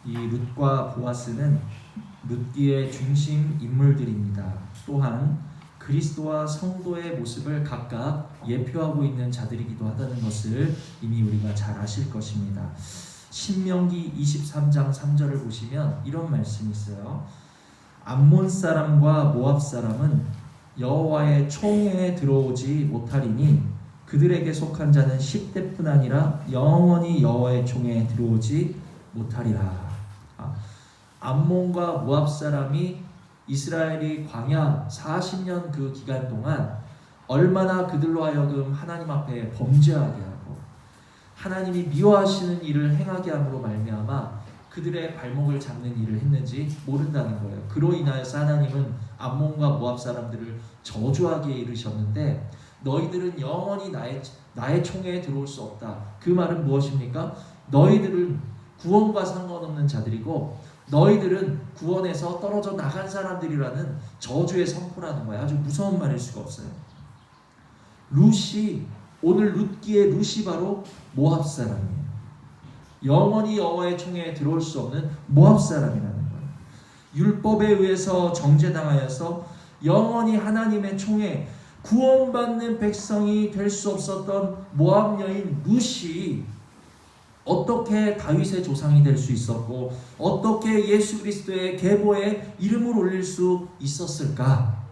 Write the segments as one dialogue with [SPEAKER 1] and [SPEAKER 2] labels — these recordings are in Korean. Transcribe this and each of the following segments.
[SPEAKER 1] 이 룻과 보아스는 룻기의 중심 인물들입니다. 또한 그리스도와 성도의 모습을 각각 예표하고 있는 자들이기도 하다는 것을 이미 우리가 잘 아실 것입니다. 신명기 23장 3절을 보시면 이런 말씀이 있어요. 암몬 사람과 모압 사람은 여호와의 총회에 들어오지 못하리니 그들에게 속한 자는 10대뿐 아니라 영원히 여호와의 총회에 들어오지 못하리라. 암몬과 모압 사람이 이스라엘이 광야 40년 그 기간 동안 얼마나 그들로 하여금 하나님 앞에 범죄하게 하고 하나님이 미워하시는 일을 행하게 함으로 말미암아 그들의 발목을 잡는 일을 했는지 모른다는 거예요. 그로 인하여서 하나님은 암몬과 모압 사람들을 저주하게 이르셨는데 너희들은 영원히 나의 총회에 들어올 수 없다. 그 말은 무엇입니까? 너희들은 구원과 상관없는 자들이고 너희들은 구원에서 떨어져 나간 사람들이라는 저주의 선포라는 거예요. 아주 무서운 말일 수가 없어요. 룻이 오늘 룻기의 룻이 바로 모압 사람이에요. 영원히 여호와의 총회에 들어올 수 없는 모압 사람이라는 거예요. 율법에 의해서 정죄당하여서 영원히 하나님의 총회 구원받는 백성이 될 수 없었던 모압 여인 룻이 어떻게 다윗의 조상이 될 수 있었고 어떻게 예수 그리스도의 계보에 이름을 올릴 수 있었을까?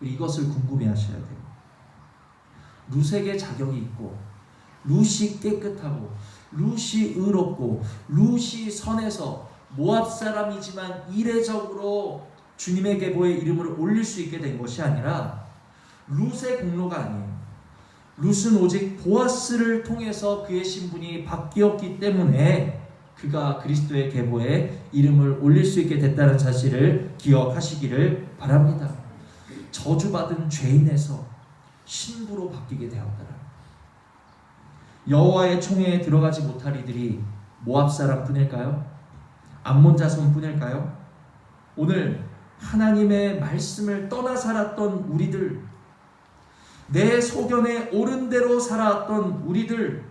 [SPEAKER 1] 이것을 궁금해하셔야 돼요. 룻에게 자격이 있고 룻이 깨끗하고 룻이 의롭고 룻이 선해서 모압 사람이지만 이례적으로 주님의 계보에 이름을 올릴 수 있게 된 것이 아니라 룻의 공로가 아니에요. 룻은 오직 보아스를 통해서 그의 신분이 바뀌었기 때문에 그가 그리스도의 계보에 이름을 올릴 수 있게 됐다는 사실을 기억하시기를 바랍니다. 저주받은 죄인에서 신부로 바뀌게 되었더라. 여호와의 총회에 들어가지 못할 이들이 모압 사람뿐일까요? 암몬 자손뿐일까요? 오늘 하나님의 말씀을 떠나 살았던 우리들, 내 소견에 옳은 대로 살아왔던 우리들,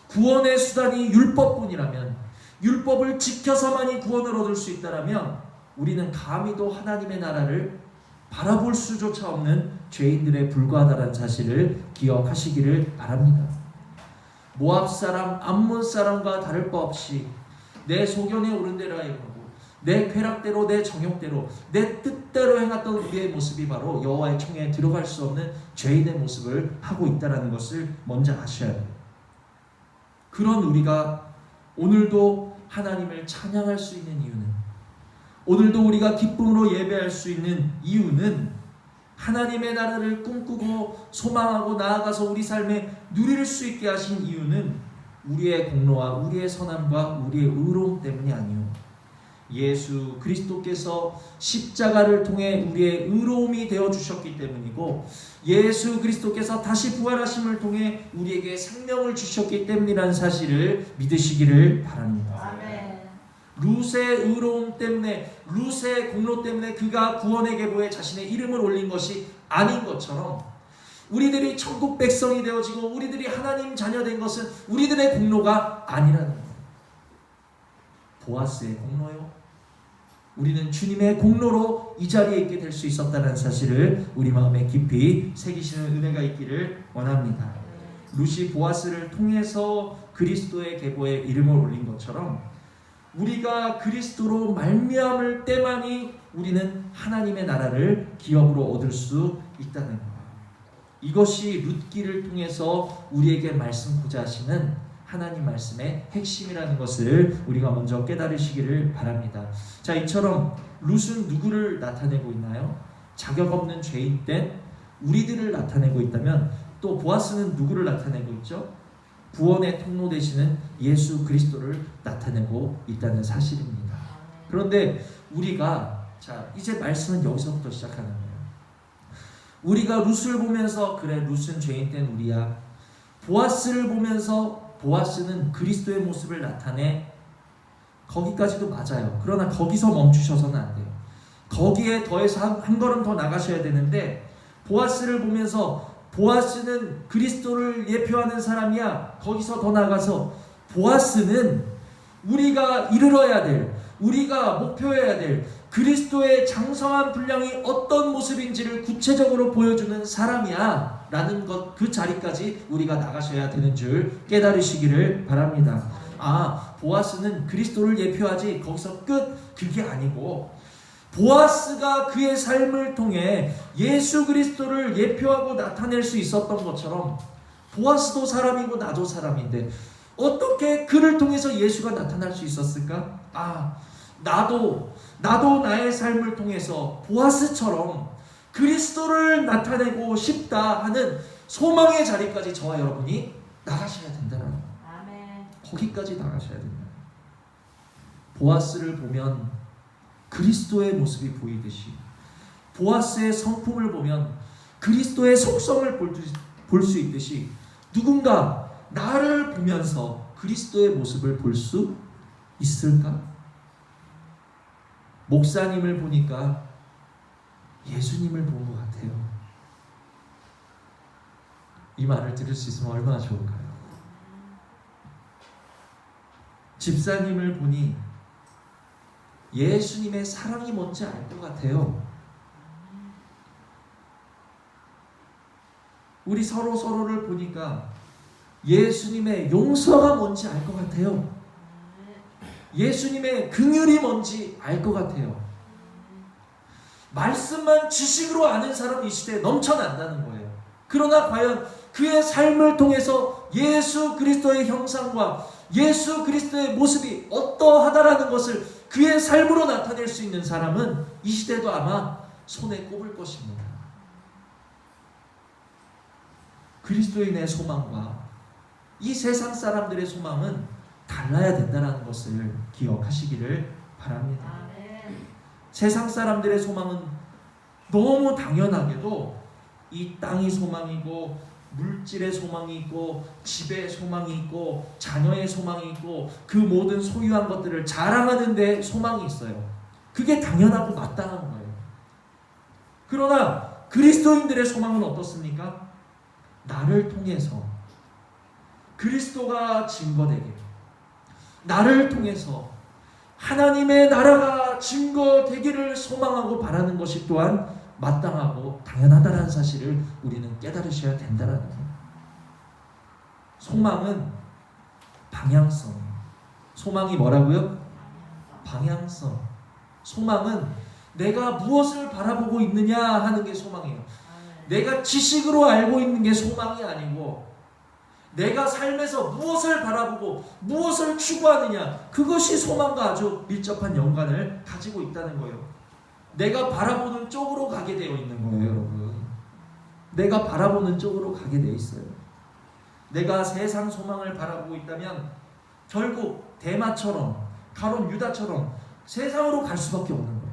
[SPEAKER 1] 구원의 수단이 율법뿐이라면, 율법을 지켜서만이 구원을 얻을 수 있다라면 우리는 감히도 하나님의 나라를 바라볼 수조차 없는 죄인들에 불과하다는 사실을 기억하시기를 바랍니다. 모압 사람, 암몬 사람과 다를 바 없이 내 소견에 옳은 대로 행하고 내 쾌락대로, 내 정욕대로, 내 뜻대로 행했던 우리의 모습이 바로 여호와의 총회에 들어갈 수 없는 죄인의 모습을 하고 있다는 것을 먼저 아셔야 돼요. 그런 우리가 오늘도 하나님을 찬양할 수 있는 이유는, 오늘도 우리가 기쁨으로 예배할 수 있는 이유는 하나님의 나라를 꿈꾸고 소망하고 나아가서 우리 삶에 누릴 수 있게 하신 이유는 우리의 공로와 우리의 선함과 우리의 의로움 때문이 아니요, 예수 그리스도께서 십자가를 통해 우리의 의로움이 되어 주셨기 때문이고 예수 그리스도께서 다시 부활하심을 통해 우리에게 생명을 주셨기 때문이라는 사실을 믿으시기를 바랍니다.
[SPEAKER 2] 아멘.
[SPEAKER 1] 룻의 의로움 때문에, 룻의 공로 때문에 그가 구원의 계보에 자신의 이름을 올린 것이 아닌 것처럼 우리들이 천국 백성이 되어지고 우리들이 하나님 자녀된 것은 우리들의 공로가 아니라는 거예요. 보아스의 공로요, 우리는 주님의 공로로 이 자리에 있게 될 수 있었다는 사실을 우리 마음에 깊이 새기시는 은혜가 있기를 원합니다. 룻이 보아스를 통해서 그리스도의 계보에 이름을 올린 것처럼 우리가 그리스도로 말미암을 때만이 우리는 하나님의 나라를 기업으로 얻을 수 있다는 거예요. 이것이 룻기를 통해서 우리에게 말씀하고자 하시는 하나님 말씀의 핵심이라는 것을 우리가 먼저 깨달으시기를 바랍니다. 자, 이처럼 룻은 누구를 나타내고 있나요? 자격 없는 죄인된 우리들을 나타내고 있다면 또 보아스는 누구를 나타내고 있죠? 구원의 통로 되시는 예수 그리스도를 나타내고 있다는 사실입니다. 그런데 우리가, 자, 이제 말씀은 여기서부터 시작하는 거예요. 우리가 룻을 보면서 그래, 룻은 죄인된 우리야, 보아스를 보면서 보아스는 그리스도의 모습을 나타내, 거기까지도 맞아요. 그러나 거기서 멈추셔서는 안 돼요. 거기에 더해서 한 걸음 더 나가셔야 되는데, 보아스를 보면서 보아스는 그리스도를 예표하는 사람이야, 거기서 더 나가서 보아스는 우리가 이르러야 될, 우리가 목표해야 될 그리스도의 장성한 분량이 어떤 모습인지를 구체적으로 보여주는 사람이야 라는 것, 그 자리까지 우리가 나가셔야 되는 줄 깨달으시기를 바랍니다. 보아스는 그리스도를 예표하지 거기서 끝, 그게 아니고 보아스가 그의 삶을 통해 예수 그리스도를 예표하고 나타낼 수 있었던 것처럼 보아스도 사람이고 나도 사람인데 어떻게 그를 통해서 예수가 나타날 수 있었을까? 나도 나의 삶을 통해서 보아스처럼 그리스도를 나타내고 싶다 하는 소망의 자리까지 저와 여러분이 나가셔야 된다는 거예요.
[SPEAKER 2] 아멘.
[SPEAKER 1] 거기까지 나가셔야 된다. 보아스를 보면 그리스도의 모습이 보이듯이, 보아스의 성품을 보면 그리스도의 속성을 볼 수 있듯이, 누군가 나를 보면서 그리스도의 모습을 볼 수 있을까? 목사님을 보니까 예수님을 본 것 같아요. 이 말을 들을 수 있으면 얼마나 좋을까요? 집사님을 보니 예수님의 사랑이 뭔지 알 것 같아요. 우리 서로를 보니까 예수님의 용서가 뭔지 알 것 같아요. 예수님의 긍휼이 뭔지 알 것 같아요. 말씀만 지식으로 아는 사람이 이 시대에 넘쳐난다는 거예요. 그러나 과연 그의 삶을 통해서 예수 그리스도의 형상과 예수 그리스도의 모습이 어떠하다라는 것을 그의 삶으로 나타낼 수 있는 사람은 이 시대도 아마 손에 꼽을 것입니다. 그리스도인의 소망과 이 세상 사람들의 소망은 달라야 된다는 것을 기억하시기를 바랍니다.
[SPEAKER 2] 아멘.
[SPEAKER 1] 세상 사람들의 소망은 너무 당연하게도 이 땅이 소망이고, 물질의 소망이 있고, 집의 소망이 있고, 자녀의 소망이 있고, 그 모든 소유한 것들을 자랑하는 데 소망이 있어요. 그게 당연하고 마땅한 거예요. 그러나 그리스도인들의 소망은 어떻습니까? 나를 통해서 그리스도가 증거되게, 나를 통해서 하나님의 나라가 증거되기를 소망하고 바라는 것이 또한 마땅하고 당연하다는 사실을 우리는 깨달으셔야 된다는 거예요. 소망은 방향성이에요. 소망이 뭐라고요? 방향성. 소망은 내가 무엇을 바라보고 있느냐 하는 게 소망이에요. 내가 지식으로 알고 있는 게 소망이 아니고, 내가 삶에서 무엇을 바라보고 무엇을 추구하느냐, 그것이 소망과 아주 밀접한 연관을 가지고 있다는 거예요. 내가 바라보는 쪽으로 가게 되어 있는 거예요, 여러분. 내가 바라보는 쪽으로 가게 되어 있어요. 내가 세상 소망을 바라보고 있다면 결국 데마처럼, 가룟 유다처럼 세상으로 갈 수밖에 없는 거예요.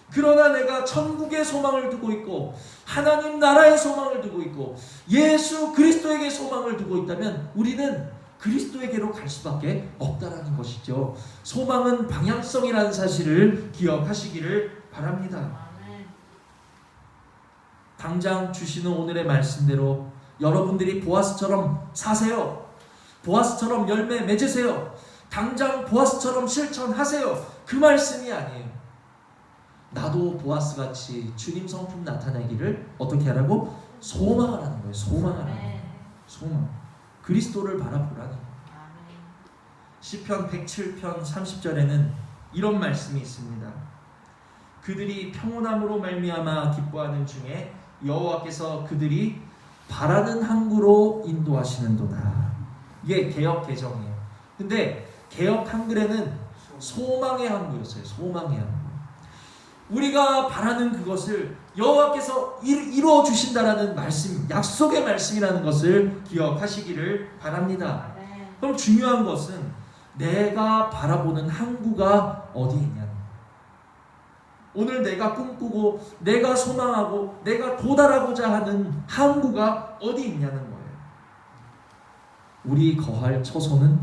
[SPEAKER 1] 그러나 내가 천국의 소망을 두고 있고, 하나님 나라의 소망을 두고 있고, 예수 그리스도에게 소망을 두고 있다면 우리는 그리스도에게로 갈 수밖에 없다라는 것이죠. 소망은 방향성이라는 사실을 기억하시기를 바랍니다. 당장 주시는 오늘의 말씀대로 여러분들이 보아스처럼 사세요. 보아스처럼 열매 맺으세요. 당장 보아스처럼 실천하세요. 그 말씀이 아니에요. 나도 보아스같이 주님 성품 나타내기를 어떻게 하라고? 소망하라는 거예요. 소망하라는 거예요. 소망. 그리스도를 바라보라는 거예요. 시편 107편 30절에는 이런 말씀이 있습니다. 그들이 평온함으로 말미암아 기뻐하는 중에 여호와께서 그들이 바라는 항구로 인도하시는도다. 이게 개역 개정이에요. 근데 개역 한글에는 소망의 항구였어요. 소망의 항구. 우리가 바라는 그것을 여호와께서 이루어 주신다라는 말씀, 약속의 말씀이라는 것을 기억하시기를 바랍니다. 그럼 중요한 것은 내가 바라보는 항구가 어디 있냐는 거예요. 오늘 내가 꿈꾸고 내가 소망하고 내가 도달하고자 하는 항구가 어디 있냐는 거예요. 우리 거할 처소는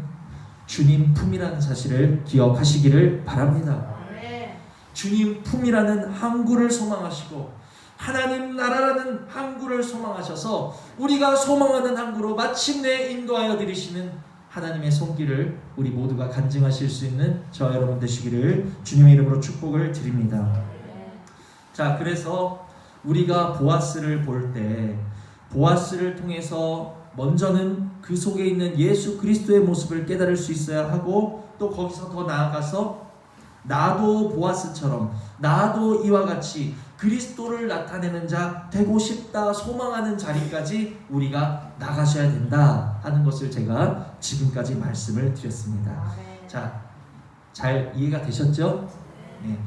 [SPEAKER 1] 주님 품이라는 사실을 기억하시기를 바랍니다. 주님 품이라는 항구를 소망하시고 하나님 나라라는 항구를 소망하셔서 우리가 소망하는 항구로 마침내 인도하여 드리시는 하나님의 손길을 우리 모두가 간증하실 수 있는 저와 여러분 되시기를 주님의 이름으로 축복을 드립니다. 자, 그래서 우리가 보아스를 볼 때 보아스를 통해서 먼저는 그 속에 있는 예수 그리스도의 모습을 깨달을 수 있어야 하고, 또 거기서 더 나아가서 나도 보아스처럼 나도 이와 같이 그리스도를 나타내는 자 되고 싶다 소망하는 자리까지 우리가 나가셔야 된다 하는 것을 제가 지금까지 말씀을 드렸습니다. 자, 잘 이해가 되셨죠? 네.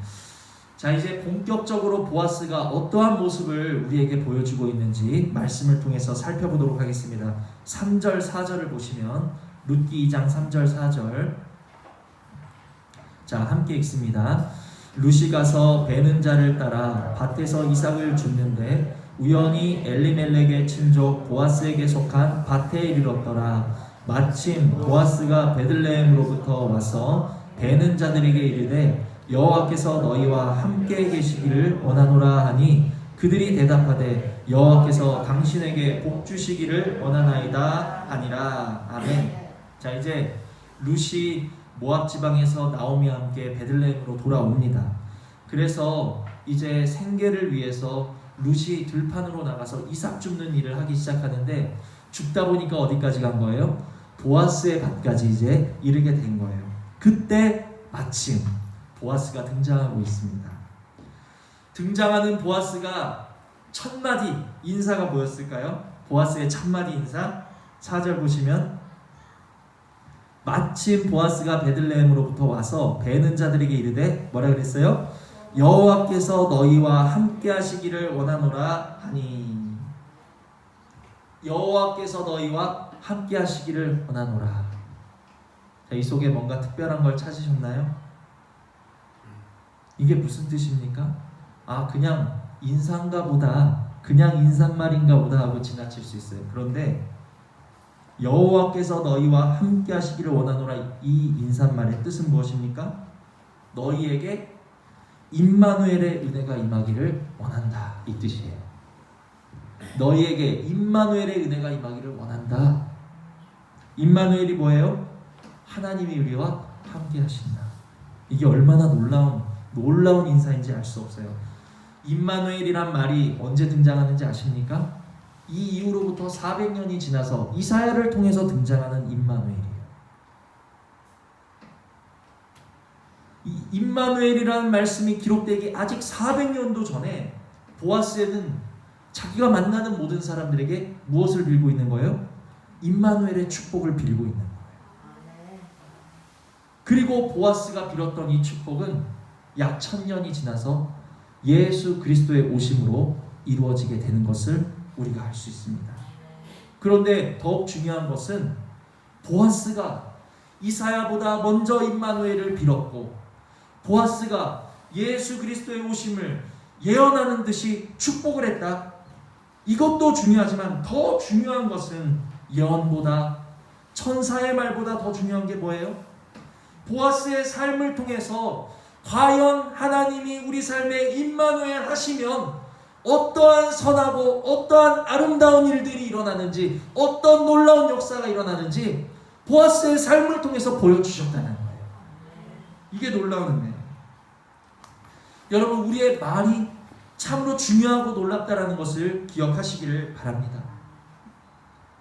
[SPEAKER 1] 자, 이제 본격적으로 보아스가 어떠한 모습을 우리에게 보여주고 있는지 말씀을 통해서 살펴보도록 하겠습니다. 3절 4절을 보시면, 룻기 2장 3절 4절, 자, 함께 읽습니다. 룻이 가서 베는 자를 따라 밭에서 이삭을 줍는데 우연히 엘리멜렉의 친족 보아스에게 속한 밭에 이르렀더라. 마침 보아스가 베들레헴으로부터 와서 베는 자들에게 이르되 여호와께서 너희와 함께 계시기를 원하노라 하니 그들이 대답하되 여호와께서 당신에게 복 주시기를 원하나이다 하니라. 아멘. 자, 이제 룻이 모압 지방에서 나오미와 함께 베들레헴으로 돌아옵니다. 그래서 이제 생계를 위해서 룻이 들판으로 나가서 이삭 줍는 일을 하기 시작하는데, 줍다 보니까 어디까지 간 거예요? 보아스의 밭까지 이제 이르게 된 거예요. 그때 마침 보아스가 등장하고 있습니다. 등장하는 보아스가 첫 마디 인사가 뭐였을까요? 보아스의 첫 마디 인사 4절 보시면, 마침 보아스가 베들레헴으로부터 와서 베는 자들에게 이르되 뭐라 그랬어요? 여호와께서 너희와 함께 하시기를 원하노라 하니. 여호와께서 너희와 함께 하시기를 원하노라. 자, 이 속에 뭔가 특별한 걸 찾으셨나요? 이게 무슨 뜻입니까? 아, 그냥 인사인가 보다, 그냥 인사말인가 보다 하고 지나칠 수 있어요. 그런데 여호와께서 너희와 함께 하시기를 원하노라, 이 인사말의 뜻은 무엇입니까? 너희에게 임마누엘의 은혜가 임하기를 원한다, 이 뜻이에요. 너희에게 임마누엘의 은혜가 임하기를 원한다. 임마누엘이 뭐예요? 하나님이 우리와 함께 하신다. 이게 얼마나 놀라운 인사인지 알 수 없어요. 임마누엘이란 말이 언제 등장하는지 아십니까? 이 이후로부터 400년이 지나서 이사야를 통해서 등장하는 임마누엘이에요. 이 임마누엘이라는 말씀이 기록되기 아직 400년도 전에 보아스에는 자기가 만나는 모든 사람들에게 무엇을 빌고 있는 거예요? 임마누엘의 축복을 빌고 있는 거예요. 그리고 보아스가 빌었던 이 축복은 약 1000년이 지나서 예수 그리스도의 오심으로 이루어지게 되는 것을 우리가 알 수 있습니다. 그런데 더욱 중요한 것은 보아스가 이사야보다 먼저 임마누엘을 빌었고, 보아스가 예수 그리스도의 오심을 예언하는 듯이 축복을 했다. 이것도 중요하지만 더 중요한 것은 예언보다, 천사의 말보다 더 중요한 게 뭐예요? 보아스의 삶을 통해서 과연 하나님이 우리 삶에 임마누엘 하시면 어떠한 선하고 어떠한 아름다운 일들이 일어나는지, 어떤 놀라운 역사가 일어나는지 보아스의 삶을 통해서 보여주셨다는 거예요. 이게 놀라운 은혜예요. 여러분, 우리의 말이 참으로 중요하고 놀랍다라는 것을 기억하시기를 바랍니다.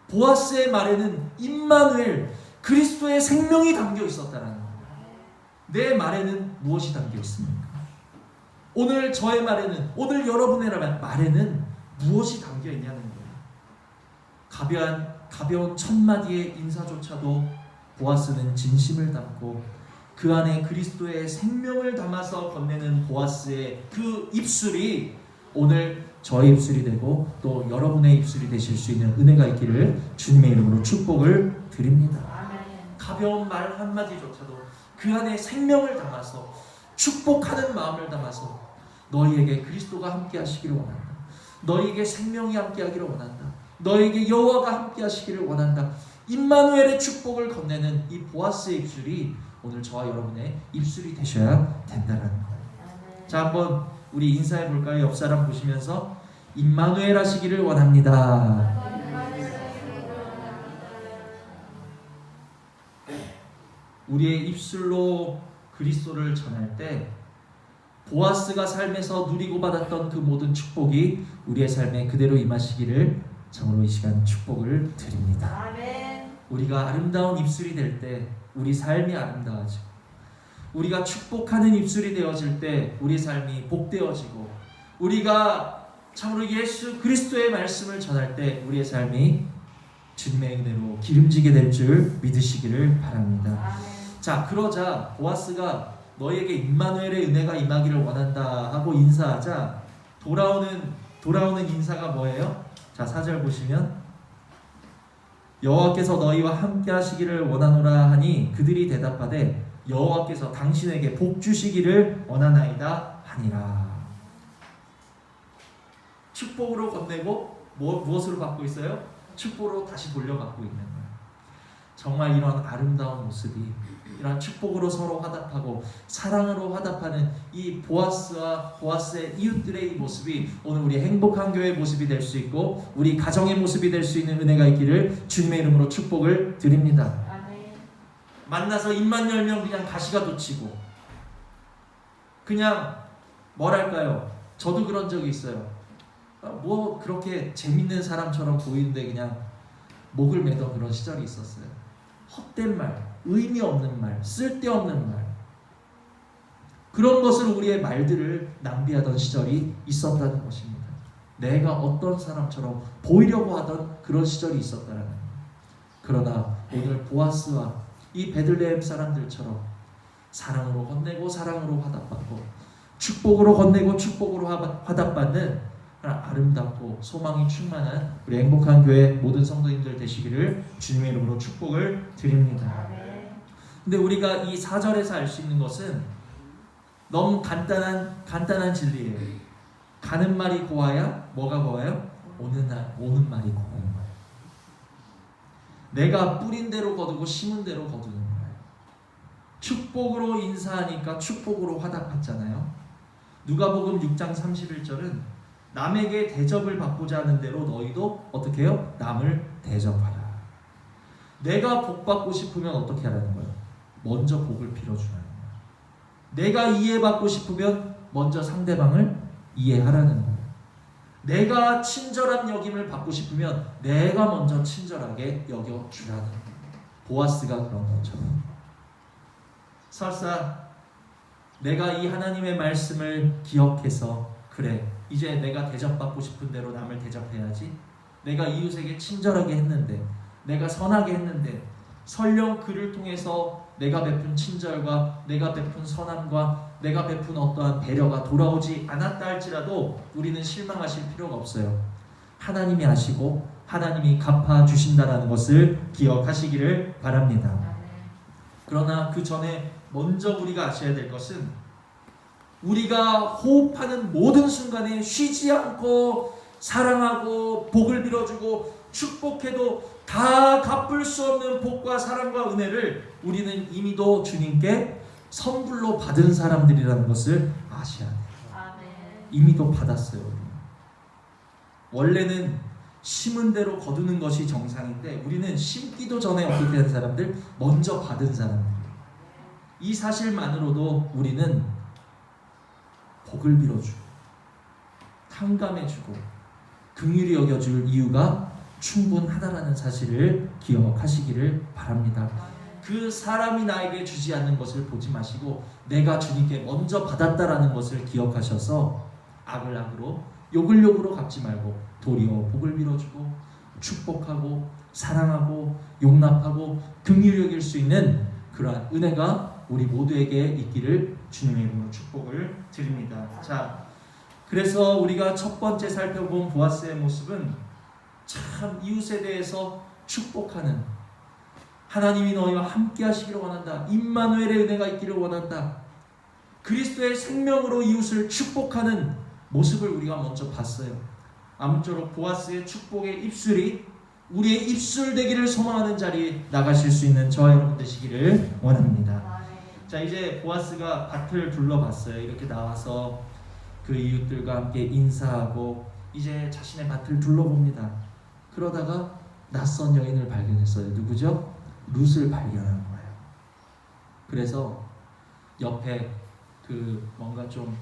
[SPEAKER 1] 보아스의 말에는 임마누엘, 그리스도의 생명이 담겨 있었다는 거예요. 내 말에는 무엇이 담겨 있습니까? 오늘 저의 말에는, 오늘 여러분의 말에는 무엇이 담겨 있냐는 거예요. 가벼운 첫 마디의 인사조차도 보아스는 진심을 담고 그 안에 그리스도의 생명을 담아서 건네는 보아스의 그 입술이 오늘 저의 입술이 되고 또 여러분의 입술이 되실 수 있는 은혜가 있기를 주님의 이름으로 축복을 드립니다. 가벼운 말 한마디조차도 그 안에 생명을 담아서, 축복하는 마음을 담아서 너희에게 그리스도가 함께 하시기를 원한다. 너희에게 생명이 함께 하기를 원한다. 너희에게 여호와가 함께 하시기를 원한다. 임마누엘의 축복을 건네는 이 보아스의 입술이 오늘 저와 여러분의 입술이 되셔야 된다는 거예요. 자, 한번 우리 인사해 볼까요? 옆 사람 보시면서 임마누엘 하시기를 원합니다. 우리의 입술로 그리스도를 전할 때 보아스가 삶에서 누리고 받았던 그 모든 축복이 우리의 삶에 그대로 임하시기를 참으로 이 시간 축복을 드립니다.
[SPEAKER 2] 아멘.
[SPEAKER 1] 우리가 아름다운 입술이 될 때 우리 삶이 아름다워지고, 우리가 축복하는 입술이 되어질 때 우리 삶이 복되어지고, 우리가 참으로 예수 그리스도의 말씀을 전할 때 우리의 삶이 주님의 은혜로 기름지게 될 줄 믿으시기를 바랍니다.
[SPEAKER 2] 아멘.
[SPEAKER 1] 자, 그러자 보아스가 너희에게 임마누엘의 은혜가 임하기를 원한다 하고 인사하자 돌아오는 인사가 뭐예요? 자, 4절 보시면 여호와께서 너희와 함께 하시기를 원하노라 하니 그들이 대답하되 여호와께서 당신에게 복 주시기를 원하나이다 하니라. 축복으로 건네고 무엇으로 받고 있어요? 축복으로 다시 돌려받고 있는 거예요. 정말 이런 아름다운 모습이, 이런 축복으로 서로 화답하고 사랑으로 화답하는 이 보아스와 보아스의 이웃들의 이 모습이 오늘 우리 행복한 교회의 모습이 될 수 있고 우리 가정의 모습이 될 수 있는 은혜가 있기를 주님의 이름으로 축복을 드립니다.
[SPEAKER 2] 아멘.
[SPEAKER 1] 만나서 입만 열면 그냥 가시가 돋치고, 그냥 뭐랄까요, 저도 그런 적이 있어요. 뭐 그렇게 재밌는 사람처럼 보이는데 그냥 목을 매던 그런 시절이 있었어요. 헛된 말, 의미 없는 말, 쓸데없는 말, 그런 것을 우리의 말들을 낭비하던 시절이 있었다는 것입니다. 내가 어떤 사람처럼 보이려고 하던 그런 시절이 있었다는 거예요. 그러나 오늘 보아스와 이 베들레헴 사람들처럼 사랑으로 건네고 사랑으로 화답받고, 축복으로 건네고 축복으로 화답받는 아름답고 소망이 충만한 우리 행복한 교회 모든 성도님들 되시기를 주님의 이름으로 축복을 드립니다. 근데 우리가 이 4절에서 알 수 있는 것은 너무 간단한 진리예요. 가는 말이 고와야 뭐가 고와요? 오는 말이 고와요. 내가 뿌린 대로 거두고 심은 대로 거두는 거예요. 축복으로 인사하니까 축복으로 화답했잖아요. 누가복음 6장 31절은 남에게 대접을 받고자 하는 대로 너희도 어떻게 해요? 남을 대접하라. 내가 복 받고 싶으면 어떻게 하라는 거예요? 먼저 복을 빌어주라는 거예요. 내가 이해받고 싶으면 먼저 상대방을 이해하라는 거예요. 내가 친절한 여김을 받고 싶으면 내가 먼저 친절하게 여겨주라는 거예요. 보아스가 그런 것처럼. 설사 내가 이 하나님의 말씀을 기억해서, 그래, 이제 내가 대접받고 싶은 대로 남을 대접해야지, 내가 이웃에게 친절하게 했는데, 내가 선하게 했는데, 설령 그를 통해서 내가 베푼 친절과 내가 베푼 선함과 내가 베푼 어떠한 배려가 돌아오지 않았다 할지라도 우리는 실망하실 필요가 없어요. 하나님이 아시고 하나님이 갚아주신다는 것을 기억하시기를 바랍니다. 그러나 그 전에 먼저 우리가 아셔야 될 것은, 우리가 호흡하는 모든 순간에 쉬지 않고 사랑하고 복을 빌어주고 축복해도 다 갚을 수 없는 복과 사랑과 은혜를 우리는 이미도 주님께 선불로 받은 사람들이라는 것을 아셔야 돼요.
[SPEAKER 2] 아멘.
[SPEAKER 1] 이미도 받았어요. 원래는 심은 대로 거두는 것이 정상인데 우리는 심기도 전에 어떻게 된 사람들? 먼저 받은 사람들. 이 사실만으로도 우리는 복을 빌어주고 탕감해주고 긍휼히 여겨줄 이유가 충분하다라는 사실을 기억하시기를 바랍니다. 그 사람이 나에게 주지 않는 것을 보지 마시고 내가 주님께 먼저 받았다라는 것을 기억하셔서 악을 악으로 욕을 욕으로 갚지 말고 도리어 복을 빌어주고 축복하고 사랑하고 용납하고 긍휼히 여길 수 있는 그러한 은혜가 우리 모두에게 있기를 주님의 이름으로 축복을 드립니다. 자, 그래서 우리가 첫 번째 살펴본 보아스의 모습은 참 이웃에 대해서 축복하는, 하나님이 너희와 함께 하시기를 원한다, 임마누엘의 은혜가 있기를 원한다, 그리스도의 생명으로 이웃을 축복하는 모습을 우리가 먼저 봤어요. 아무쪼록 보아스의 축복의 입술이 우리의 입술 되기를 소망하는 자리에 나가실 수 있는 저와 여러분 되시기를 원합니다. 자, 이제 보아스가 밭을 둘러봤어요. 이렇게 나와서 그 이웃들과 함께 인사하고 이제 자신의 밭을 둘러봅니다. 그러다가 낯선 여인을 발견했어요. 누구죠? 룻을 발견한 거예요. 그래서 옆에 그 뭔가 좀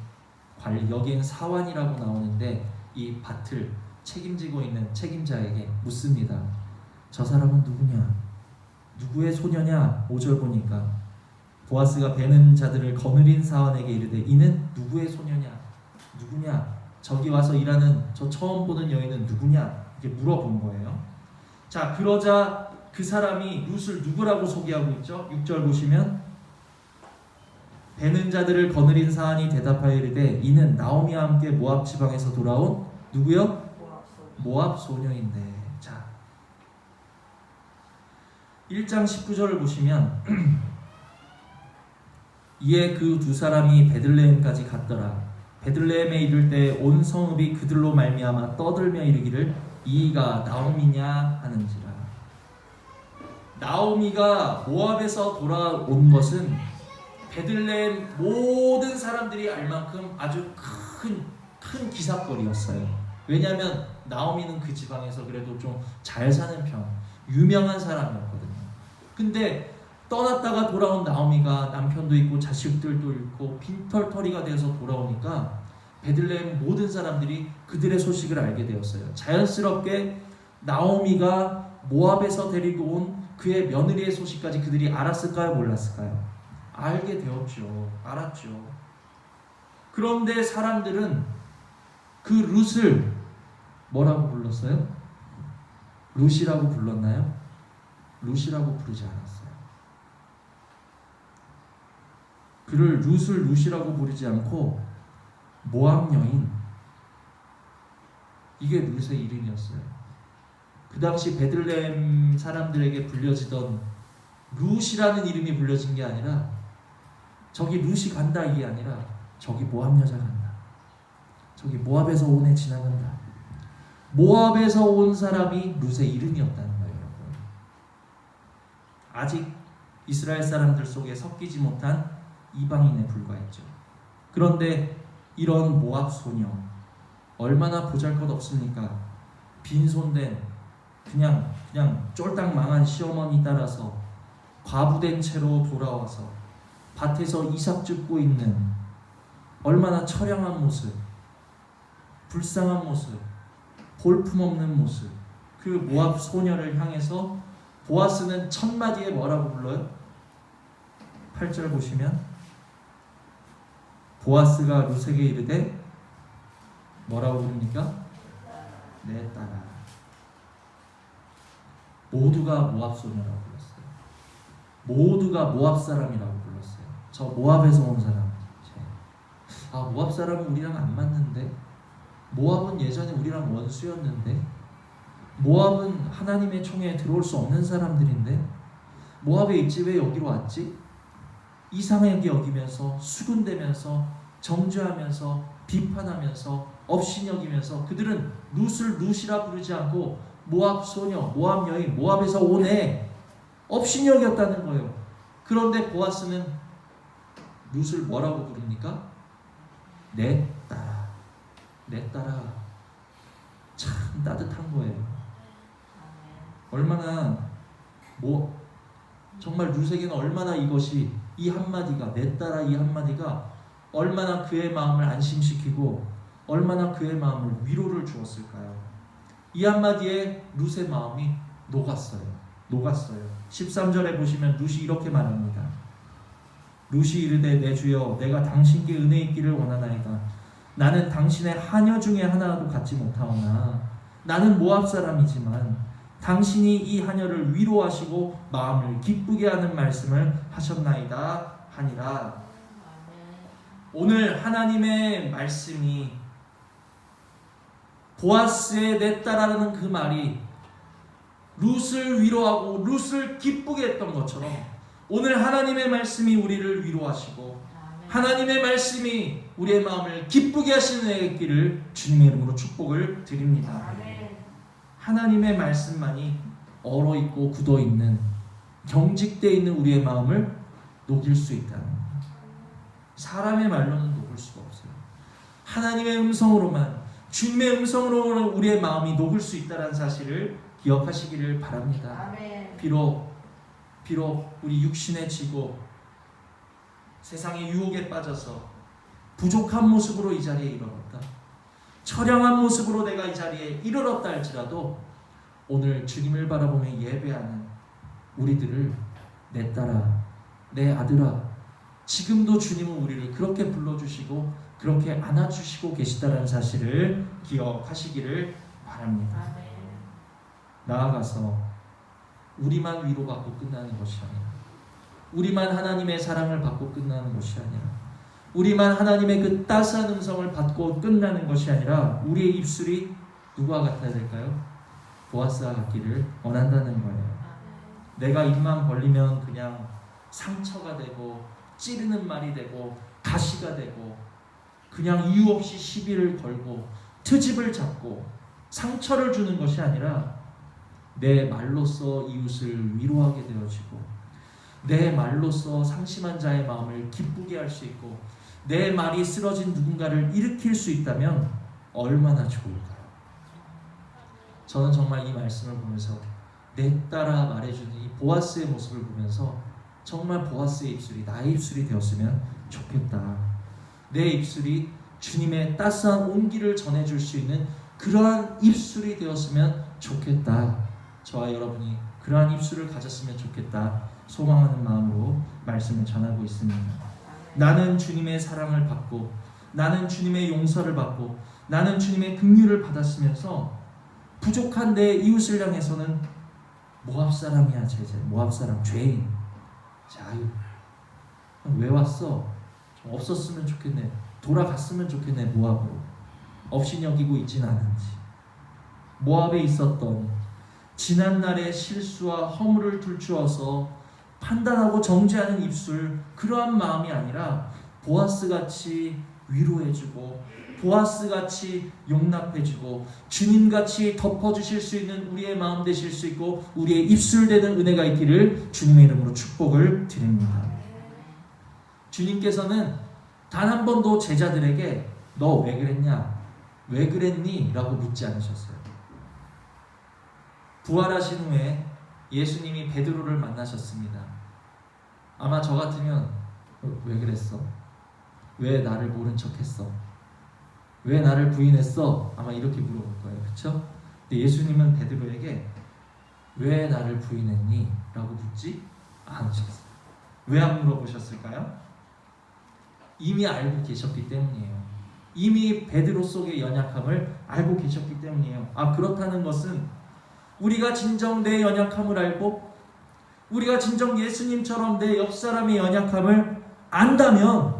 [SPEAKER 1] 관리, 여기엔 사환이라고 나오는데 이 밭을 책임지고 있는 책임자에게 묻습니다. 저 사람은 누구냐? 누구의 소녀냐? 5절 보니까 보아스가 베는 자들을 거느린 사환에게 이르되 이는 누구의 소녀냐? 누구냐? 저기 와서 일하는 저 처음 보는 여인은 누구냐? 이렇게 물어본 거예요. 자, 그러자 그 사람이 룻을 누구라고 소개하고 있죠? 6절 보시면 베는 자들을 거느린 사환이 대답하여 이르되 이는 나오미와 함께 모압 지방에서 돌아온 누구요? 모압 소녀인데. 자, 1장 19절을 보시면 이에 그 두 사람이 베들레헴까지 갔더라. 베들레헴에 이를 때 온 성읍이 그들로 말미암아 떠들며 이르기를 이가 나오미냐 하는지라. 나오미가 모압에서 돌아온 것은 베들레헴 모든 사람들이 알 만큼 아주 큰 기사거리였어요. 왜냐하면 나오미는 그 지방에서 그래도 좀 잘 사는 편, 유명한 사람이었거든요. 근데 떠났다가 돌아온 나오미가 남편도 있고 자식들도 있고 빈털터리가 돼서 돌아오니까 베들레헴 모든 사람들이 그들의 소식을 알게 되었어요. 자연스럽게 나오미가 모압에서 데리고 온 그의 며느리의 소식까지 그들이 알았을까요? 몰랐을까요? 알게 되었죠. 알았죠. 그런데 사람들은 그 룻을 뭐라고 불렀어요? 룻이라고 불렀나요? 룻이라고 부르지 않았어요. 그를 룻을 룻이라고 부르지 않고 모압 여인, 이게 룻의 이름이었어요. 그 당시 베들레헴 사람들에게 불려지던 룻이라는 이름이 불려진 게 아니라 저기 룻이 간다 이게 아니라 저기 모압 여자 간다. 저기 모압에서 온 애 지나간다. 모압에서 온 사람이 룻의 이름이었다는 거예요, 여러분. 아직 이스라엘 사람들 속에 섞이지 못한 이방인에 불과했죠. 그런데 이런 모압 소녀 얼마나 보잘것없습니까? 빈손된 그냥 쫄딱 망한 시어머니 따라서 과부된 채로 돌아와서 밭에서 이삭 줍고 있는 얼마나 처량한 모습, 불쌍한 모습, 볼품없는 모습, 그 모압 소녀를 향해서 보아스는 첫 마디에 뭐라고 불러요? 8절 보시면 보아스가 룻에게 이르되 뭐라고 부릅니까? 내 딸아. 모두가 모압 소녀라고 불렀어요. 모두가 모압 사람이라고 불렀어요. 저 모압에서 온 사람. 아, 모압 사람은 우리랑 안 맞는데, 모압은 예전에 우리랑 원수였는데, 모압은 하나님의 총에 들어올 수 없는 사람들인데, 모압에 있지 왜 여기로 왔지? 이상하게 여기면서 수군대면서 정죄하면서 비판하면서 업신여기면서 그들은 룻을 룻이라 부르지 않고 모압 소녀, 모압 여인, 모압에서 온 애 업신여겼다는 거예요. 그런데 보아스는 룻을 뭐라고 부릅니까? 내 딸아, 내 딸아. 참 따뜻한 거예요. 얼마나 정말 룻에게는 얼마나 이것이 이 한마디가 내 딸아 이 한마디가 얼마나 그의 마음을 안심시키고 얼마나 그의 마음을 위로를 주었을까요? 이 한마디에 룻의 마음이 녹았어요. 13절에 보시면 룻이 이렇게 말합니다. 룻이 이르되 내 주여 내가 당신께 은혜 있기를 원하나이다. 나는 당신의 하녀 중에 하나도 갖지 못하오나 나는 모압 사람이지만 당신이 이 하녀를 위로하시고 마음을 기쁘게 하는 말씀을 하셨나이다 하니라. 오늘 하나님의 말씀이 보아스의 내 딸아라는 그 말이 룻을 위로하고 룻을 기쁘게 했던 것처럼 오늘 하나님의 말씀이 우리를 위로하시고 하나님의 말씀이 우리의 마음을 기쁘게 하시는 애기를 주님의 이름으로 축복을 드립니다. 하나님의 말씀만이 얼어있고 굳어있는 경직되어 있는 우리의 마음을 녹일 수 있다는 거예요. 사람의 말로는 녹을 수가 없어요. 하나님의 음성으로만, 주님의 음성으로 우리의 마음이 녹을 수 있다는 사실을 기억하시기를 바랍니다. 비록 우리 육신의 지고 세상의 유혹에 빠져서 부족한 모습으로 이 자리에 이르렀다. 처량한 모습으로 내가 이 자리에 이르렀다 할지라도 오늘 주님을 바라보며 예배하는 우리들을 내 딸아, 내 아들아, 지금도 주님은 우리를 그렇게 불러주시고 그렇게 안아주시고 계시다는 사실을 기억하시기를 바랍니다. 나아가서 우리만 위로받고 끝나는 것이 아니라, 우리만 하나님의 사랑을 받고 끝나는 것이 아니라, 우리만 하나님의 그 따스한 음성을 받고 끝나는 것이 아니라 우리의 입술이 누구와 같아야 될까요? 보아스와 같기를 원한다는 거예요. 내가 입만 벌리면 그냥 상처가 되고 찌르는 말이 되고 가시가 되고 그냥 이유 없이 시비를 걸고 트집을 잡고 상처를 주는 것이 아니라 내 말로써 이웃을 위로하게 되어지고 내 말로써 상심한 자의 마음을 기쁘게 할 수 있고 내 말이 쓰러진 누군가를 일으킬 수 있다면 얼마나 좋을까요? 저는 정말 이 말씀을 보면서 내 딸아 말해주는 이 보아스의 모습을 보면서 정말 보아스의 입술이 나의 입술이 되었으면 좋겠다. 내 입술이 주님의 따스한 온기를 전해줄 수 있는 그러한 입술이 되었으면 좋겠다. 저와 여러분이 그러한 입술을 가졌으면 좋겠다 소망하는 마음으로 말씀을 전하고 있습니다. 나는 주님의 사랑을 받고 나는 주님의 용서를 받고 나는 주님의 긍휼을 받았으면서 부족한 내 이웃을 향해서는 모압 사람이야 제재, 모압 사람 죄인. 자유. 왜 왔어? 좀 없었으면 좋겠네. 돌아갔으면 좋겠네. 모압으로. 업신여기고 있진 않은지. 모압에 있었던 지난날의 실수와 허물을 들추어서 판단하고 정죄하는 입술, 그러한 마음이 아니라 보아스같이 위로해주고 보아스같이 용납해주고 주님같이 덮어주실 수 있는 우리의 마음 되실 수 있고 우리의 입술 되는 은혜가 있기를 주님의 이름으로 축복을 드립니다. 주님께서는 단 한 번도 제자들에게 너 왜 그랬냐? 왜 그랬니? 라고 묻지 않으셨어요. 부활하신 후에 예수님이 베드로를 만나셨습니다. 아마 저 같으면 왜 그랬어? 왜 나를 모른 척했어? 왜 나를 부인했어? 아마 이렇게 물어볼 거예요. 그렇죠? 근데 예수님은 베드로에게 왜 나를 부인했니? 라고 묻지 않으셨어요. 왜 안 물어보셨을까요? 이미 알고 계셨기 때문이에요. 이미 베드로 속의 연약함을 알고 계셨기 때문이에요. 그렇다는 것은 우리가 진정 내 연약함을 알고 우리가 진정 예수님처럼 내 옆 사람의 연약함을 안다면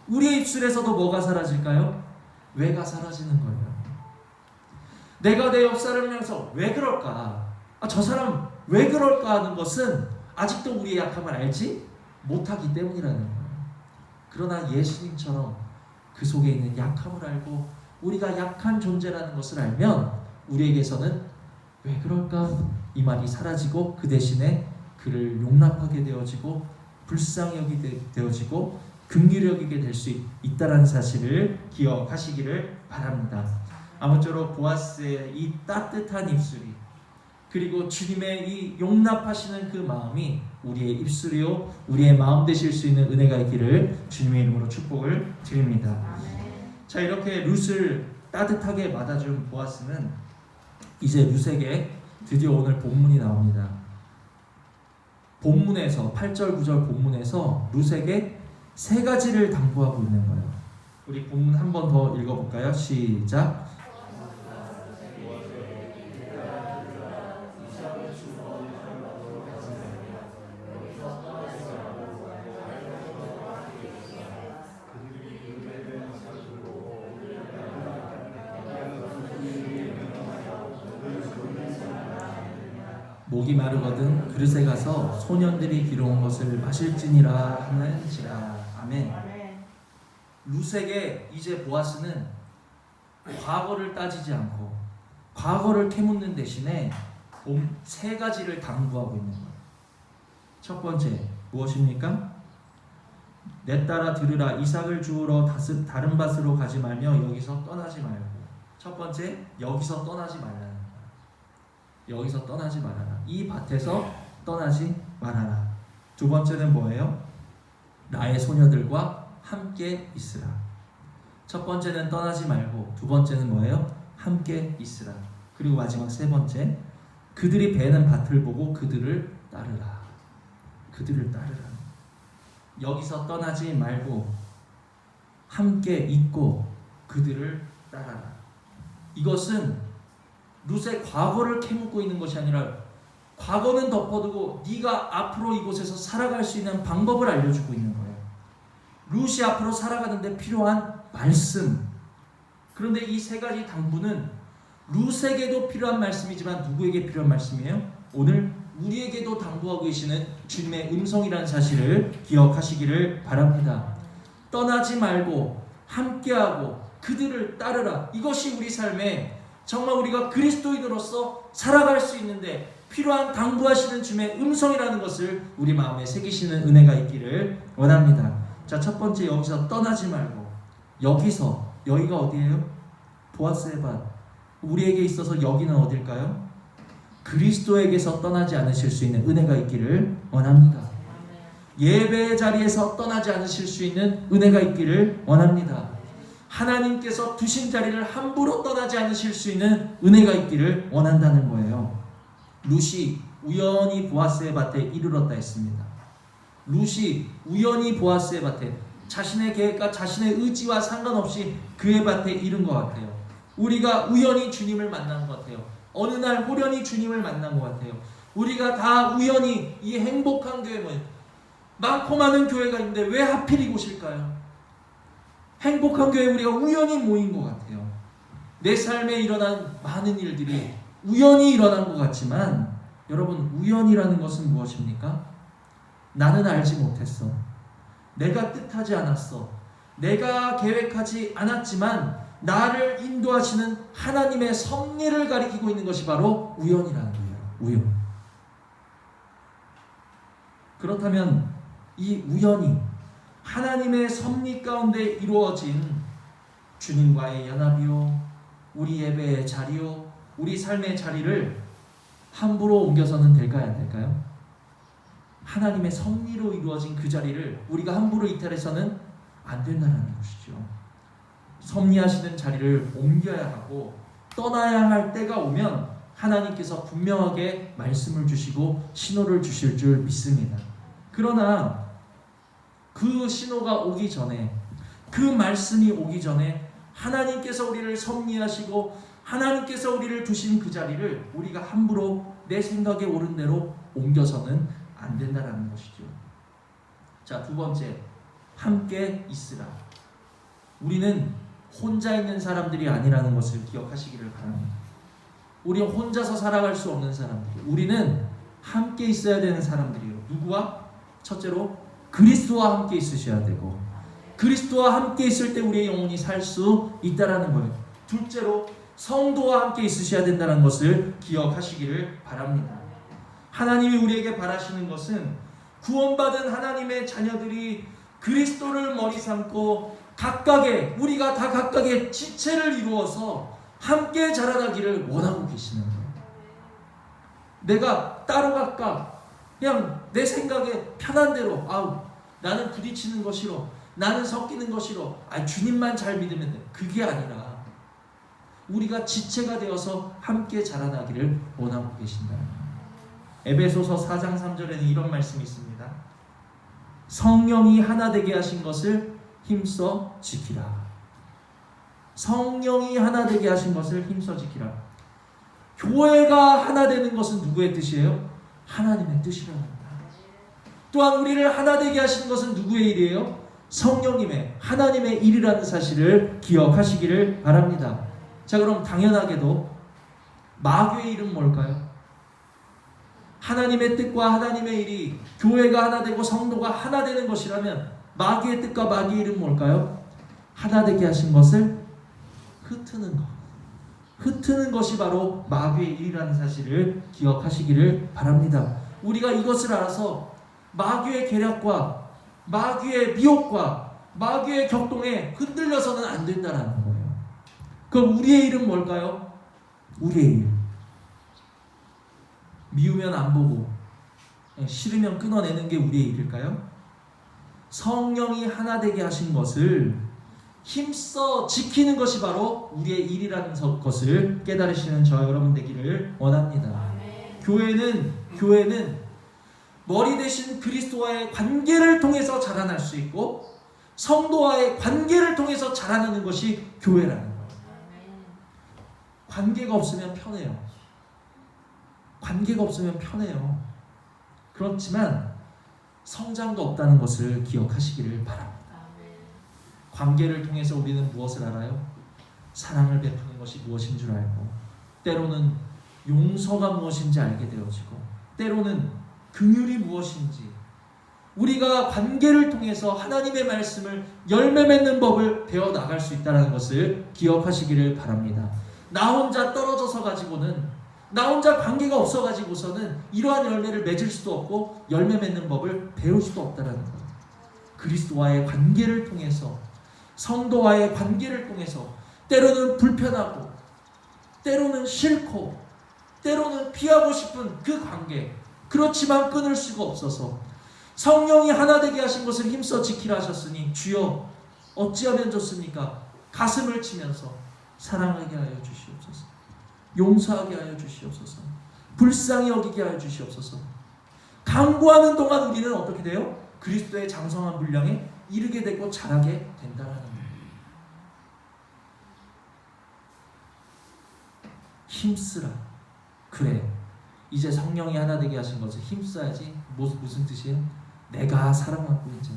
[SPEAKER 1] 우리의 입술에서도 뭐가 사라질까요? 왜가 사라지는 거예요. 내가 내 옆 사람을 향해서 왜 그럴까? 저 사람 왜 그럴까 하는 것은 아직도 우리의 약함을 알지 못하기 때문이라는 거예요. 그러나 예수님처럼 그 속에 있는 약함을 알고 우리가 약한 존재라는 것을 알면 우리에게서는 왜 그럴까? 이 말이 사라지고 그 대신에 그를 용납하게 되어지고 불쌍히 여기게 되어지고 긍휼히 여기게 될 수 있다는 사실을 기억하시기를 바랍니다. 아무쪼록 보아스의 이 따뜻한 입술이 그리고 주님의 이 용납하시는 그 마음이 우리의 입술이요 우리의 마음 되실 수 있는 은혜가 있기를 주님의 이름으로 축복을 드립니다. 자, 이렇게 룻을 따뜻하게 맞아준 보아스는 이제 룻에게 드디어 오늘 본문이 나옵니다. 본문에서 8절 9절 본문에서 룻에게 세 가지를 당부하고 있는 거예요. 우리 본문 한 번 더 읽어볼까요? 시작. 목이 마르거든 그릇에 가서 소년들이 기르온 것을 마실지니라 하는지라. 아멘. 룻에게 이제 보아스는 과거를 따지지 않고 과거를 캐묻는 대신에 세 가지를 당부하고 있는 거예요. 첫 번째 무엇입니까? 내 딸아 들으라. 이삭을 주우러 다른 밭으로 가지 말며 여기서 떠나지 말고. 첫 번째, 여기서 떠나지 말라는 거예요. 여기서 떠나지 말아라. 이 밭에서 떠나지 말아라. 두 번째는 뭐예요? 나의 소녀들과 함께 있으라. 첫 번째는 떠나지 말고, 두 번째는 뭐예요? 함께 있으라. 그리고 마지막 세 번째, 그들이 베는 밭을 보고 그들을 따르라. 그들을 따르라. 여기서 떠나지 말고 함께 있고 그들을 따라라. 이것은 룻의 과거를 캐묻고 있는 것이 아니라 과거는 덮어두고 네가 앞으로 이곳에서 살아갈 수 있는 방법을 알려주고 있는 거예요. 룻이 앞으로 살아가는데 필요한 말씀. 그런데 이 세 가지 당부는 룻에게도 필요한 말씀이지만 누구에게 필요한 말씀이에요? 오늘 우리에게도 당부하고 계시는 주님의 음성이라는 사실을 기억하시기를 바랍니다. 떠나지 말고 함께하고 그들을 따르라. 이것이 우리 삶에 정말 우리가 그리스도인으로서 살아갈 수 있는데 필요한 당부하시는 주님의 음성이라는 것을 우리 마음에 새기시는 은혜가 있기를 원합니다. 자, 첫 번째, 여기서 떠나지 말고. 여기가 어디예요? 보아스의 밭. 우리에게 있어서 여기는 어딜까요? 그리스도에게서 떠나지 않으실 수 있는 은혜가 있기를 원합니다. 예배의 자리에서 떠나지 않으실 수 있는 은혜가 있기를 원합니다. 하나님께서 두신 자리를 함부로 떠나지 않으실 수 있는 은혜가 있기를 원한다는 거예요. 룻이 우연히 보아스의 밭에 이르렀다 했습니다. 룻이 우연히 보아스의 밭에 자신의 계획과 자신의 의지와 상관없이 그의 밭에 이른 것 같아요. 우리가 우연히 주님을 만난 것 같아요. 어느 날 호련히 주님을 만난 것 같아요. 우리가 다 우연히 이 행복한 교회, 많고 많은 교회가 있는데 왜 하필 이곳일까요? 행복한 교회 우리가 우연히 모인 것 같아요. 내 삶에 일어난 많은 일들이 우연히 일어난 것 같지만 여러분, 우연이라는 것은 무엇입니까? 나는 알지 못했어. 내가 뜻하지 않았어. 내가 계획하지 않았지만 나를 인도하시는 하나님의 섭리를 가리키고 있는 것이 바로 우연이라는 거예요. 우연. 그렇다면 이 우연이 하나님의 섭리 가운데 이루어진 주님과의 연합이요, 우리 예배의 자리요, 우리 삶의 자리를 함부로 옮겨서는 될까요? 안 될까요? 하나님의 섭리로 이루어진 그 자리를 우리가 함부로 이탈해서는 안 된다는 것이죠. 섭리하시는 자리를 옮겨야 하고 떠나야 할 때가 오면 하나님께서 분명하게 말씀을 주시고 신호를 주실 줄 믿습니다. 그러나 그 신호가 오기 전에, 그 말씀이 오기 전에 하나님께서 우리를 섭리하시고 하나님께서 우리를 두신 그 자리를 우리가 함부로 내 생각에 옳은 대로 옮겨서는 안 된다는 것이죠. 자, 두 번째, 함께 있으라. 우리는 혼자 있는 사람들이 아니라는 것을 기억하시기를 바랍니다. 우리 혼자서 살아갈 수 없는 사람들, 우리는 함께 있어야 되는 사람들이에요. 누구와? 첫째로 그리스도와 함께 있으셔야 되고, 그리스도와 함께 있을 때 우리의 영혼이 살 수 있다라는 거예요. 둘째로 성도와 함께 있으셔야 된다는 것을 기억하시기를 바랍니다. 하나님이 우리에게 바라시는 것은 구원받은 하나님의 자녀들이 그리스도를 머리 삼고 각각의, 우리가 다 각각의 지체를 이루어서 함께 자라나기를 원하고 계시는 거예요. 내가 따로 각각 그냥 내 생각에 편한 대로, 나는 부딪히는 거 싫어, 나는 섞이는 거 싫어, 주님만 잘 믿으면 돼, 그게 아니라 우리가 지체가 되어서 함께 자라나기를 원하고 계신다. 에베소서 4장 3절에는 이런 말씀이 있습니다. 성령이 하나 되게 하신 것을 힘써 지키라. 성령이 하나 되게 하신 것을 힘써 지키라. 교회가 하나 되는 것은 누구의 뜻이에요? 하나님의 뜻이라는 겁니다. 또한 우리를 하나 되게 하신 것은 누구의 일이에요? 성령님의, 하나님의 일이라는 사실을 기억하시기를 바랍니다. 자, 그럼 당연하게도 마귀의 일은 뭘까요? 하나님의 뜻과 하나님의 일이 교회가 하나 되고 성도가 하나 되는 것이라면 마귀의 뜻과 마귀의 일은 뭘까요? 하나 되게 하신 것을 흩트는 것. 흩트는 것이 바로 마귀의 일이라는 사실을 기억하시기를 바랍니다. 우리가 이것을 알아서 마귀의 계략과 마귀의 미혹과 마귀의 격동에 흔들려서는 안 된다는 거예요. 그럼 우리의 일은 뭘까요? 우리의 일. 미우면 안 보고 싫으면 끊어내는 게 우리의 일일까요? 성령이 하나 되게 하신 것을 힘써 지키는 것이 바로 우리의 일이라는 것을 깨달으시는 저와 여러분 되기를 원합니다. 교회는 머리 대신 그리스도와의 관계를 통해서 자라날 수 있고 성도와의 관계를 통해서 자라나는 것이 교회라는 거예요. 관계가 없으면 편해요. 관계가 없으면 편해요. 그렇지만 성장도 없다는 것을 기억하시기를 바랍니다. 관계를 통해서 우리는 무엇을 알아요? 사랑을 베푸는 것이 무엇인 줄 알고, 때로는 용서가 무엇인지 알게 되어지고, 때로는 긍휼이 무엇인지, 우리가 관계를 통해서 하나님의 말씀을 열매 맺는 법을 배워 나갈 수 있다는 것을 기억하시기를 바랍니다. 나 혼자 떨어져서 가지고는, 나 혼자 관계가 없어 가지고서는 이러한 열매를 맺을 수도 없고 열매 맺는 법을 배울 수도 없다는 것. 그리스도와의 관계를 통해서, 성도와의 관계를 통해서, 때로는 불편하고 때로는 싫고 때로는 피하고 싶은 그 관계, 그렇지만 끊을 수가 없어서 성령이 하나 되게 하신 것을 힘써 지키라 하셨으니 주여 어찌하면 좋습니까? 가슴을 치면서 사랑하게 하여 주시옵소서, 용서하게 하여 주시옵소서, 불쌍히 여기게 하여 주시옵소서. 강구하는 동안 우리는 어떻게 돼요? 그리스도의 장성한 분량에 이르게 되고 자라게 된다는 거예요. 힘쓰라. 그래, 이제 성령이 하나 되게 하신 것을 힘써야지. 무슨 뜻이에요? 내가 사랑하고, 이제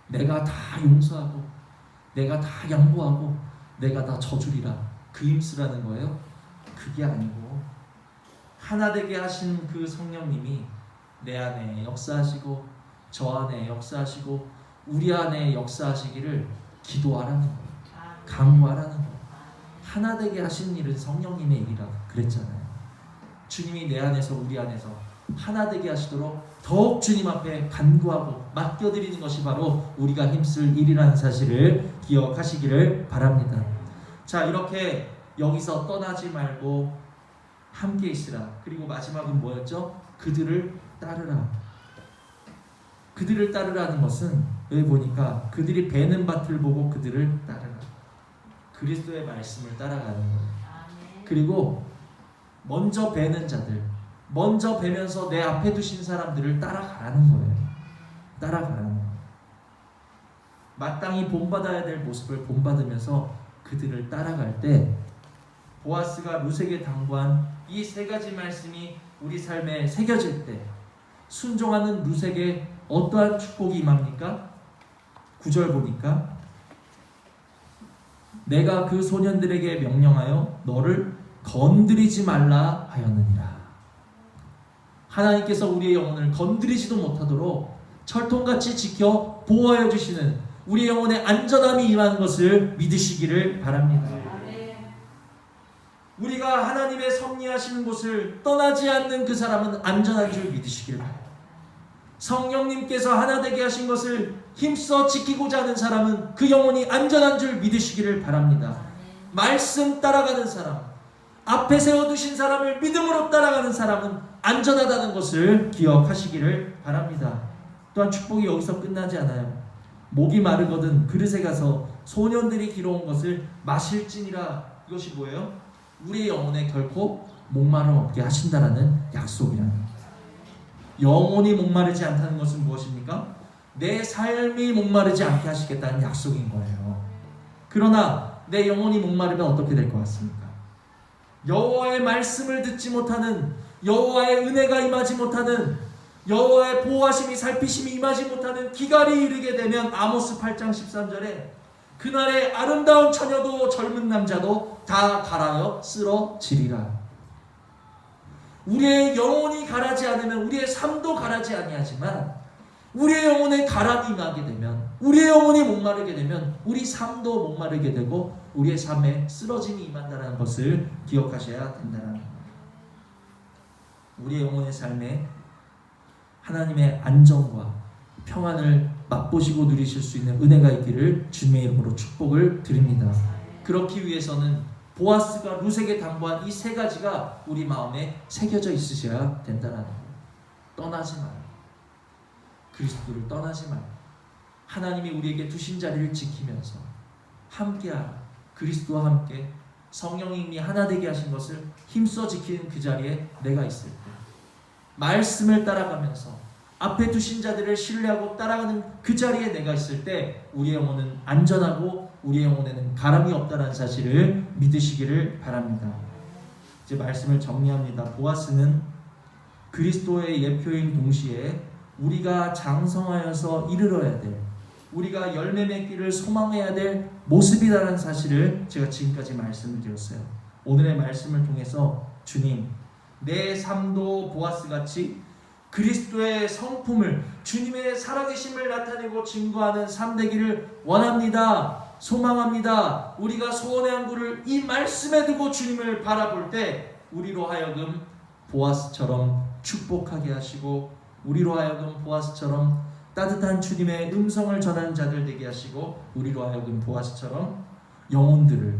[SPEAKER 1] 내가 다 용서하고, 내가 다 양보하고, 내가 다 져주리라. 그 힘쓰라는 거예요? 그게 아니고, 하나 되게 하신 그 성령님이 내 안에 역사하시고 저 안에 역사하시고 우리 안에 역사하시기를 기도하라는 거예요. 강구하라는 거예요. 하나 되게 하신 일은 성령님의 일이라고 그랬잖아요. 주님이 내 안에서 우리 안에서 하나 되게 하시도록 더욱 주님 앞에 간구하고 맡겨드리는 것이 바로 우리가 힘쓸 일이라는 사실을 기억하시기를 바랍니다. 자, 이렇게 여기서 떠나지 말고 함께 있으라. 그리고 마지막은 뭐였죠? 그들을 따르라. 그들을 따르라는 것은 여기 보니까 그들이 베는 밭을 보고 그들을 따르라. 그리스도의 말씀을 따라가는 거예요. 그리고 먼저 베는 자들, 먼저 베면서 내 앞에 두신 사람들을 따라가라는 거예요. 따라가라는 거예요. 마땅히 본받아야 될 모습을 본받으면서 그들을 따라갈 때 보아스가 루색에 당부한 이 세 가지 말씀이 우리 삶에 새겨질 때 순종하는 루색에 어떠한 축복이 임합니까? 9절 보니까 내가 그 소년들에게 명령하여 너를 건드리지 말라 하였느니라. 하나님께서 우리의 영혼을 건드리지도 못하도록 철통같이 지켜 보호하여 주시는 우리의 영혼의 안전함이 임하는 것을 믿으시기를 바랍니다. 우리가 하나님의 섭리하시는 곳을 떠나지 않는 그 사람은 안전한 줄 믿으시기를 바랍니다. 성령님께서 하나 되게 하신 것을 힘써 지키고자 하는 사람은 그 영혼이 안전한 줄 믿으시기를 바랍니다. 말씀 따라가는 사람, 앞에 세워두신 사람을 믿음으로 따라가는 사람은 안전하다는 것을 기억하시기를 바랍니다. 또한 축복이 여기서 끝나지 않아요. 목이 마르거든 그릇에 가서 소년들이 길어온 것을 마실지니라. 이것이 뭐예요? 우리의 영혼에 결코 목마름 없게 하신다라는 약속이라는 거예요. 영혼이 목마르지 않다는 것은 무엇입니까? 내 삶이 목마르지 않게 하시겠다는 약속인 거예요. 그러나 내 영혼이 목마르면 어떻게 될 것 같습니까? 여호와의 말씀을 듣지 못하는, 여호와의 은혜가 임하지 못하는, 여호와의 보호하심이 살피심이 임하지 못하는 기갈이 이르게 되면 아모스 8장 13절에 그날의 아름다운 처녀도 젊은 남자도 다 갈아여 쓰러지리라. 우리의 영혼이 갈하지 않으면 우리의 삶도 갈하지 아니하지만 우리의 영혼에 가람이 임하게 되면, 우리의 영혼이 목마르게 되면 우리 삶도 목마르게 되고 우리의 삶에 쓰러짐이 임한다는 것을 기억하셔야 된다는 겁니다. 우리의 영혼의 삶에 하나님의 안정과 평안을 맛보시고 누리실 수 있는 은혜가 있기를 주님의 이름으로 축복을 드립니다. 그렇기 위해서는 보아스가 루색에 당부한 이 세 가지가 우리 마음에 새겨져 있으셔야 된다는 거예요. 떠나지 말고, 그리스도를 떠나지 말고, 하나님이 우리에게 두신 자리를 지키면서 함께하라. 그리스도와 함께 성령님이 하나 되게 하신 것을 힘써 지키는 그 자리에 내가 있을 때, 말씀을 따라가면서 앞에 두신 자들을 신뢰하고 따라가는 그 자리에 내가 있을 때 우리의 영혼은 안전하고 우리의 영혼에는 가람이 없다는 사실을 믿으시기를 바랍니다. 이제 말씀을 정리합니다. 보아스는 그리스도의 예표인 동시에 우리가 장성하여서 이르러야 될, 우리가 열매 맺기를 소망해야 될 모습이라는 사실을 제가 지금까지 말씀을 드렸어요. 오늘의 말씀을 통해서 주님, 내 삶도 보아스같이 그리스도의 성품을, 주님의 살아계심을 나타내고 증거하는 삶 되기를 원합니다. 소망합니다. 우리가 소원의 항구를 이 말씀에 두고 주님을 바라볼 때 우리로 하여금 보아스처럼 축복하게 하시고, 우리로 하여금 보아스처럼 따뜻한 주님의 음성을 전하는 자들 되게 하시고, 우리로 하여금 보아스처럼 영혼들을,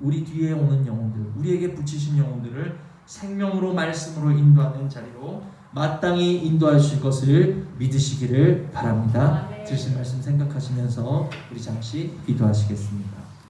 [SPEAKER 1] 우리 뒤에 오는 영혼들, 우리에게 붙이신 영혼들을 생명으로 말씀으로 인도하는 자리로 마땅히 인도하실 것을 믿으시기를 바랍니다. 들으신 말씀 생각하시면서 우리 잠시 기도하시겠습니다.